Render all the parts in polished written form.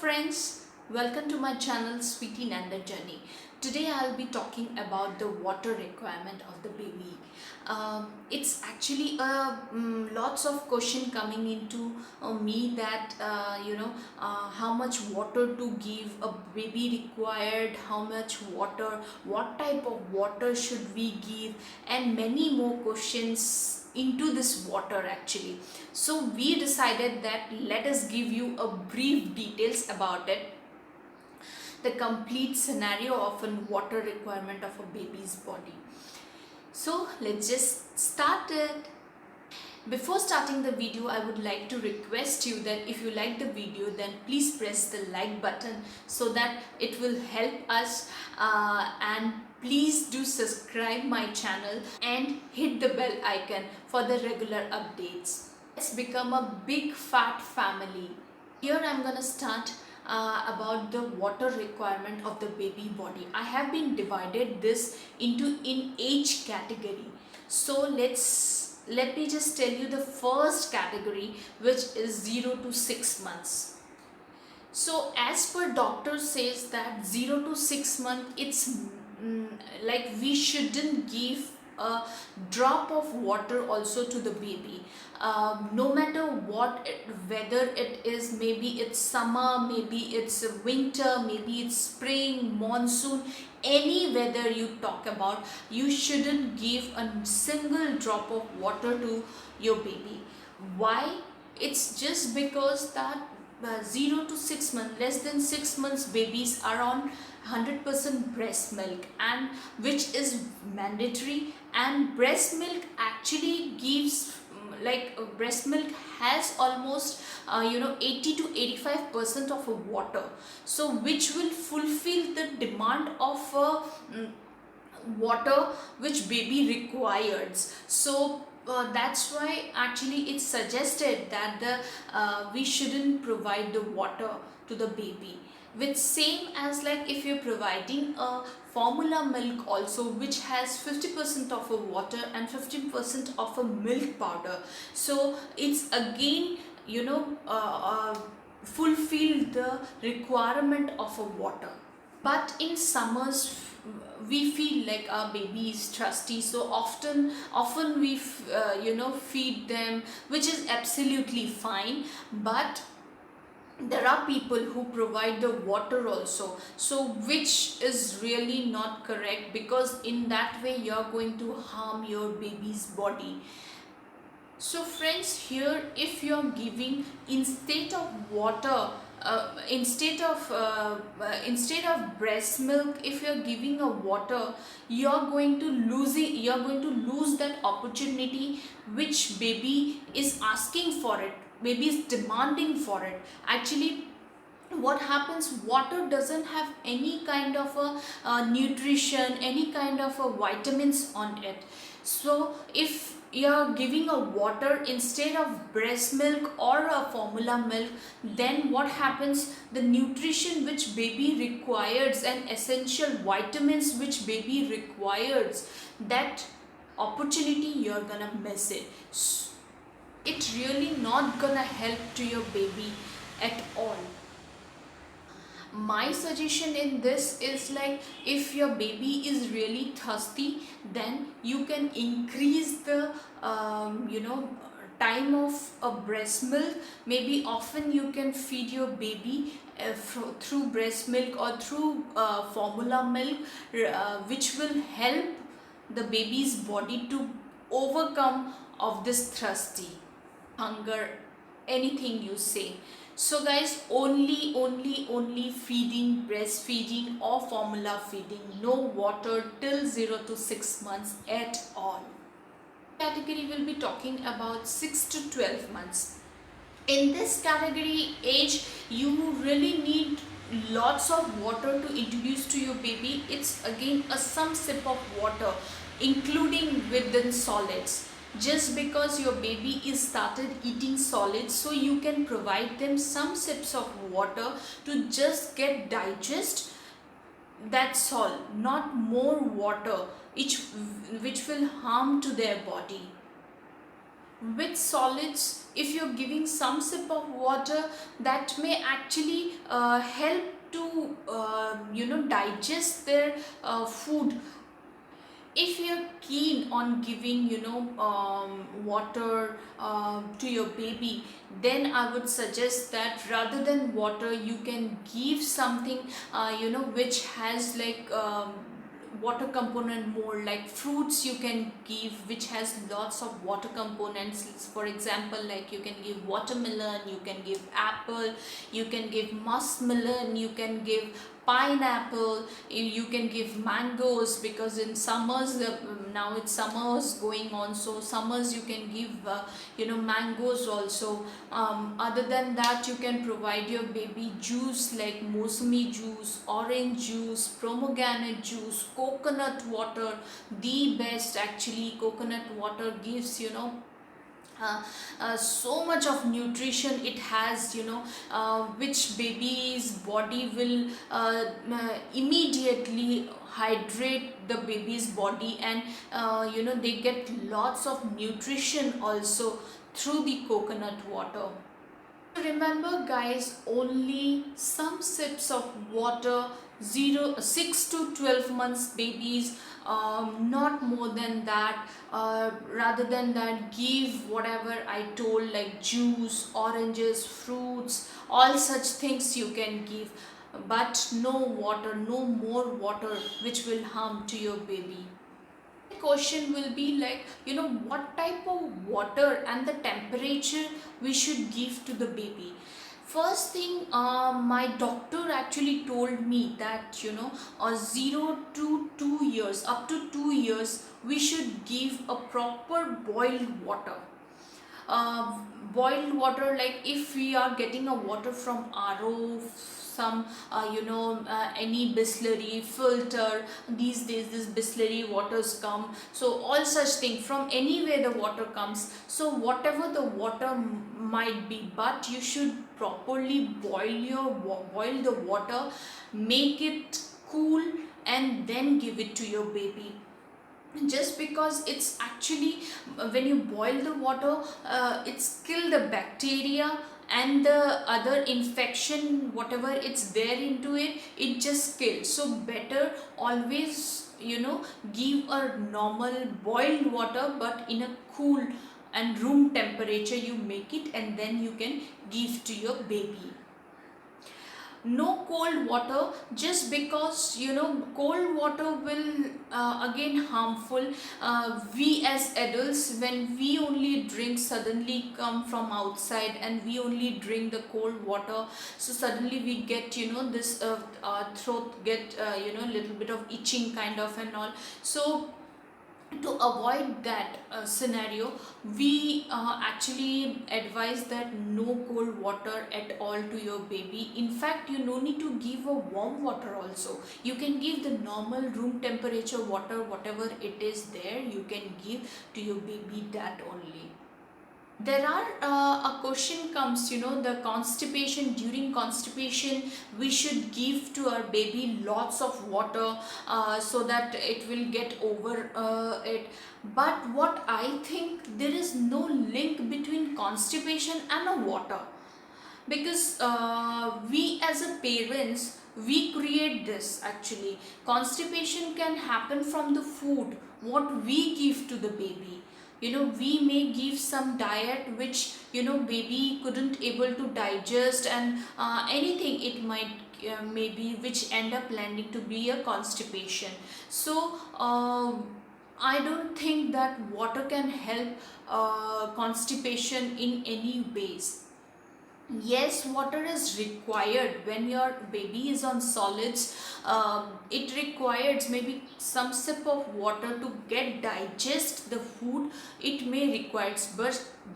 friends, welcome to my channel Sweety Nandan Journey. Today I'll be talking about the water requirement of the baby. It's actually lots of question coming into me that how much water to give a baby required, how much water, what type of water should we give, and many more questions into this water actually. So we decided that let us give you a brief details about it, the complete scenario of a water requirement of a baby's body. So let's just start it. Before starting the video, I would like to request you that if you like the video, then please press the like button so that it will help us, and please do subscribe my channel and hit the bell icon for the regular updates. Let's become a big fat family. Here I'm gonna start about the water requirement of the baby body. I have been divided this into in age category. So let me just tell you the first category, which is 0 to 6 months. So as per doctor says that 0 to 6 months, it's like we shouldn't give a drop of water also to the baby, no matter what whether it is, maybe it's summer, maybe it's winter, maybe it's spring, monsoon, any weather you talk about, you shouldn't give a single drop of water to your baby. Why? It's just because that 0 to 6 months, less than 6 months babies are on 100% breast milk, and which is mandatory, and breast milk actually gives breast milk has almost 80 to 85% of a water, so which will fulfill the demand of water which baby requires. So that's why actually it's suggested that we shouldn't provide the water to the baby, with same as like if you're providing a formula milk also, which has 50% of a water and 15% of a milk powder, so it's again fulfill the requirement of a water. But in summers we feel like our baby is thirsty, so often we feed them, which is absolutely fine, but there are people who provide the water also, so which is really not correct, because in that way you're going to harm your baby's body. So friends, here if you're giving instead of water, instead of breast milk, if you're giving a water, you're going to lose that opportunity which baby is asking for it, baby is demanding for it. Actually what happens, water doesn't have any kind of a nutrition, any kind of a vitamins on it. So if you're giving a water instead of breast milk or a formula milk, then what happens, the nutrition which baby requires and essential vitamins which baby requires, that opportunity you're gonna miss it. It's really not gonna help to your baby at all. My suggestion in this is like, if your baby is really thirsty, then you can increase the time of a breast milk. Maybe often you can feed your baby through breast milk or through formula milk, which will help the baby's body to overcome of this thirsty, hunger, anything you say. So guys, only feeding, breastfeeding or formula feeding, no water till 0 to 6 months at all. Category will be talking about 6 to 12 months. In this category age, you really need lots of water to introduce to your baby. It's again some sip of water, including within solids. Just because your baby is started eating solids, so you can provide them some sips of water to just get digest, that's all, not more water which will harm to their body. With solids, if you're giving some sip of water, that may actually help to digest their food. If you're keen on giving water to your baby, then I would suggest that rather than water you can give something which has like water component more, like fruits you can give which has lots of water components. For example, like you can give watermelon, you can give apple, you can give muskmelon, you can give pineapple, you can give mangoes, because in summers now it's summers going on, so summers you can give mangoes also. Other than that, you can provide your baby juice like mosami juice, orange juice, pomegranate juice, coconut water. The best actually, coconut water gives so much of nutrition it has, which baby's body will immediately hydrate the baby's body, and they get lots of nutrition also through the coconut water. Remember guys, only some sips of water, 6 to 12 months babies, not more than that. Rather than that, give whatever I told, like juice, oranges, fruits, all such things you can give, but no water, no more water which will harm to your baby. Question will be like, what type of water and the temperature we should give to the baby. First thing, my doctor actually told me that 0 to 2 years, up to 2 years, we should give a proper boiled water. Boiled water, like if we are getting a water from RO, some any Bisleri filter, these days this Bisleri waters come, so all such thing, from anywhere the water comes, so whatever the water might be, but you should properly boil the water, make it cool, and then give it to your baby. Just because it's actually, when you boil the water, it's kill the bacteria and the other infection, whatever it's there into it, it just kills. So better always give a normal boiled water, but in a cool and room temperature you make it, and then you can give to your baby. No cold water, just because cold water will again harmful. We as adults, when we only drink, suddenly come from outside and we only drink the cold water, so suddenly we get this throat get little bit of itching kind of and all. So to avoid that scenario, we actually advise that no cold water at all to your baby. In fact, you no need to give a warm water also, you can give the normal room temperature water, whatever it is there, you can give to your baby, that only. There are a question comes, the constipation. During constipation we should give to our baby lots of water, so that it will get over it. But what I think, there is no link between constipation and a water, because we as a parents, we create this actually. Constipation can happen from the food what we give to the baby. We may give some diet which baby couldn't able to digest, and anything it might maybe, which end up landing to be a constipation. So I don't think that water can help constipation in any ways. Yes, water is required when your baby is on solids. It requires maybe some sip of water to get digest the food. It may requires,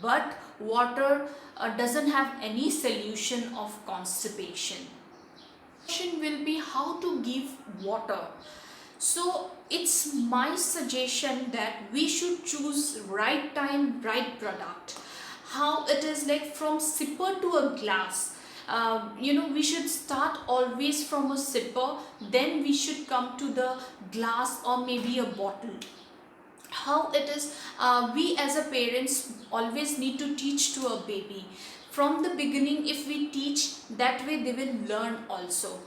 but water doesn't have any solution of constipation. Question will be how to give water. So it's my suggestion that we should choose right time, right product. How it is, like from sipper to a glass. We should start always from a sipper, then we should come to the glass or maybe a bottle. how it is. We as a parents always need to teach to a baby from the beginning. If we teach that way, they will learn also.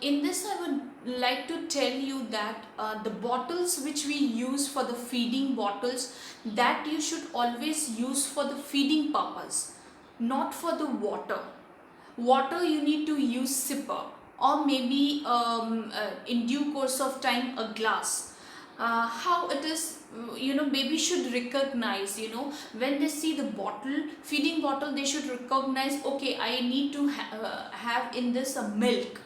In this I would like to tell you that the bottles which we use for the feeding bottles, that you should always use for the feeding purpose, not for the water. You need to use sipper, or maybe in due course of time a glass. How it is, baby should recognize, when they see the bottle, feeding bottle, they should recognize, okay, I need to have in this a milk.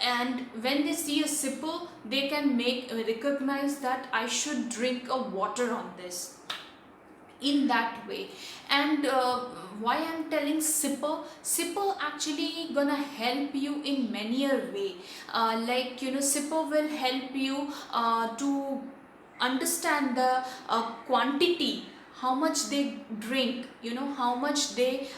And when they see a sipper, they can recognize that I should drink a water on this, in that way. And why I'm telling sipper actually gonna help you in many a way. Like, sipper will help you to understand the quantity, how much they drink, how much they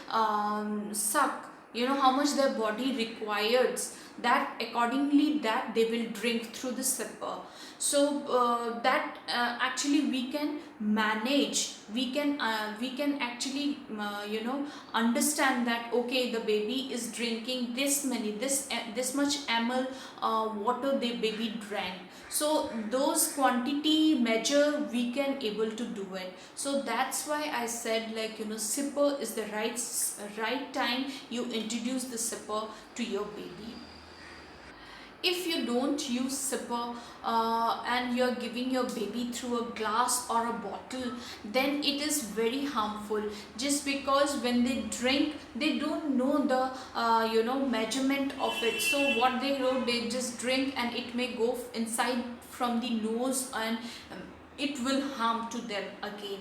suck, how much their body requires, that accordingly that they will drink through the sipper. So that actually we can manage, we can actually understand that, okay, the baby is drinking this much ml water the baby drank. So those quantity measure we can able to do it. So that's why I said, like, sipper is the right time you introduce the sipper to your baby. If you don't use sipper and you're giving your baby through a glass or a bottle, then it is very harmful, just because when they drink, they don't know the measurement of it. So what they know, they just drink, and it may go inside from the nose, and it will harm to them again.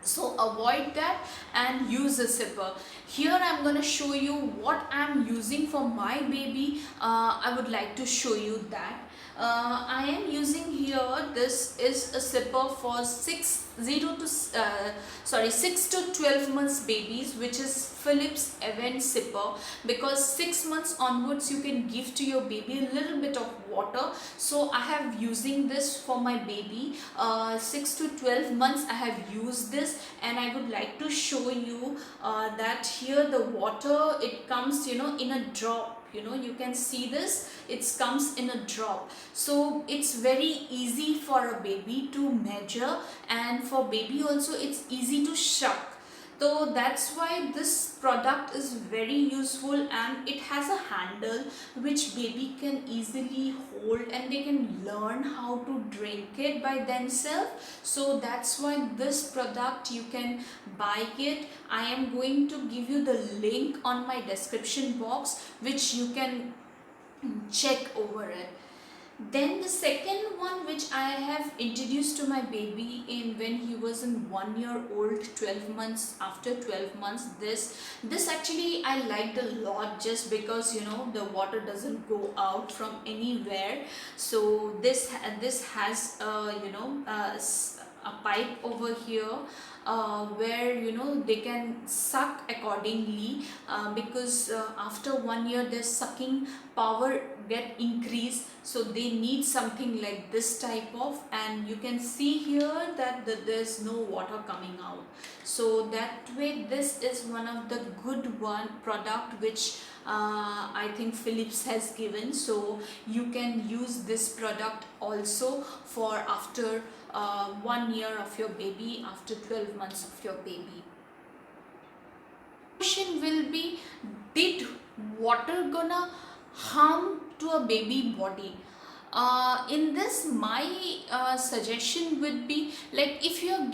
So avoid that and use a sipper. Here I'm going to show you what I'm using for my baby. I would like to show you that. I am using here, this is a sipper for 6 to 12 months babies, which is Philips event sipper, because 6 months onwards you can give to your baby a little bit of water. So I have using this for my baby. 6 to 12 months I have used this, and I would like to show you that here the water, it comes in a drop. You can see this, it comes in a drop. So it's very easy for a baby to measure, and for baby also it's easy to shuck. So that's why this product is very useful, and it has a handle which baby can easily hold, and they can learn how to drink it by themselves. So that's why this product you can buy it. I am going to give you the link on my description box, which you can check over it. Then the second one which I have introduced to my baby in when he was in 1 year old, 12 months, after 12 months, this actually I liked a lot, just because the water doesn't go out from anywhere. So this has a pipe over here where they can suck accordingly, because after 1 year their sucking power get increased, so they need something like this type of, and you can see here that there's no water coming out. So that way this is one of the good product which I think Philips has given. So you can use this product also for after 1 year of your baby, after 12 months of your baby. Question will be, did water gonna harm to a baby body? In this, my suggestion would be, like, if you are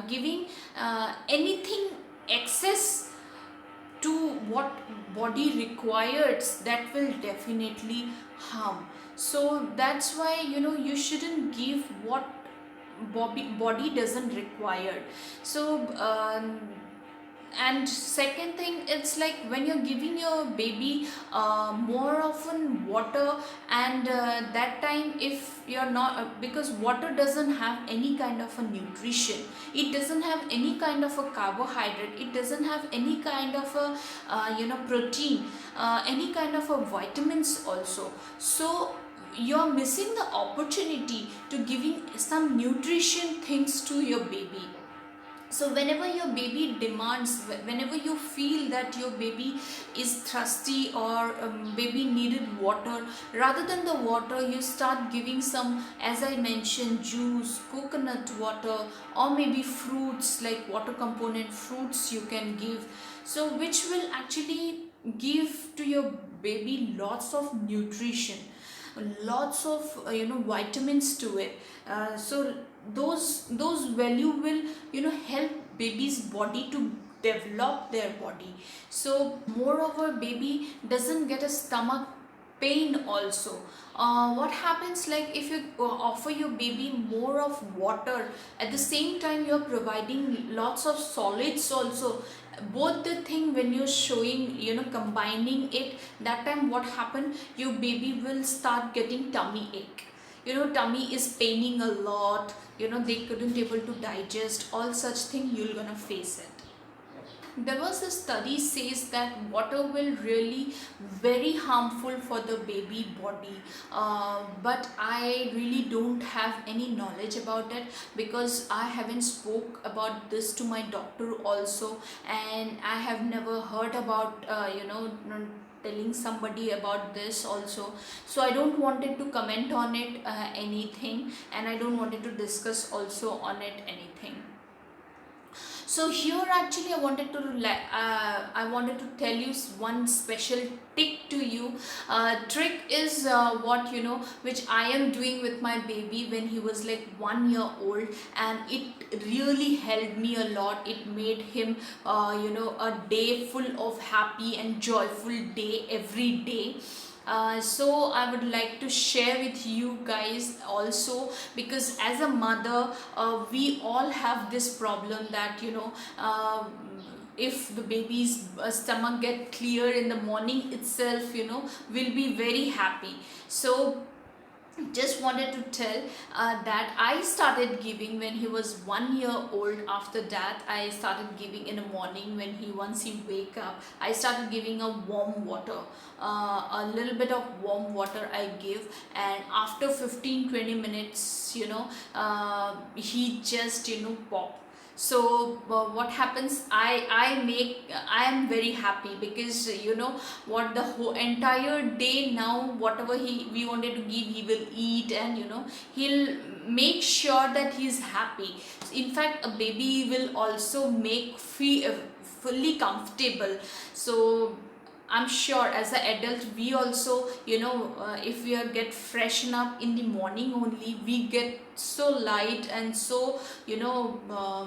giving anything excess to what body requires, that will definitely harm. So that's why you shouldn't give what body doesn't require. So and second thing, it's like when you're giving your baby more often water, and that time if you're not, because water doesn't have any kind of a nutrition, it doesn't have any kind of a carbohydrate, it doesn't have any kind of a protein, any kind of a vitamins also. So you're missing the opportunity to giving some nutrition things to your baby. So whenever your baby demands, whenever you feel that your baby is thirsty or baby needed water, rather than the water you start giving some, as I mentioned, juice, coconut water, or maybe fruits like water component fruits you can give, so which will actually give to your baby lots of nutrition, lots of vitamins to it. So those value will help baby's body to develop their body. So moreover, baby doesn't get a stomach pain also. What happens, like if you offer your baby more of water, at the same time you're providing lots of solids also, both the thing when you're showing, combining it, that time what happen, your baby will start getting tummy ache. Tummy is paining a lot, they couldn't able to digest, all such thing you're gonna face it. There was a study says that water will really very harmful for the baby body, but I really don't have any knowledge about it, because I haven't spoke about this to my doctor also, and I have never heard about telling somebody about this also. So I don't wanted to comment on it anything, and I don't wanted to discuss also on it anything. So here actually I wanted to tell you one special trick to you. Trick is what which I am doing with my baby when he was like 1 year old, and it really helped me a lot. It made him a day full of happy and joyful day every day. So I would like to share with you guys also, because as a mother we all have this problem that if the baby's stomach get clear in the morning itself, we'll be very happy. So just wanted to tell that I started giving when he was 1 year old. After that I started giving in the morning when once he wake up, I started giving a warm water, a little bit of warm water I give, and after 15-20 minutes he just pop. So what happens, I am very happy, because what, the whole entire day now whatever we wanted to give he will eat, and he'll make sure that he's happy. In fact, a baby will also make fully comfortable. So I'm sure as an adult we also if we get freshen up in the morning only, we get so light and so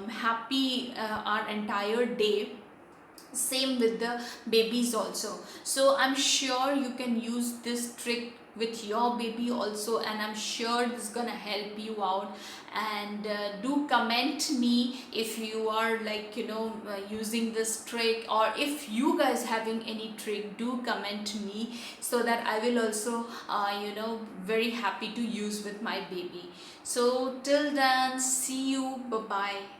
happy our entire day. Same with the babies also. So I'm sure you can use this trick with your baby also, and I'm sure this is gonna help you out. And do comment me if you are like using this trick, or if you guys having any trick, do comment me, so that I will also very happy to use with my baby. So till then, see you, bye bye.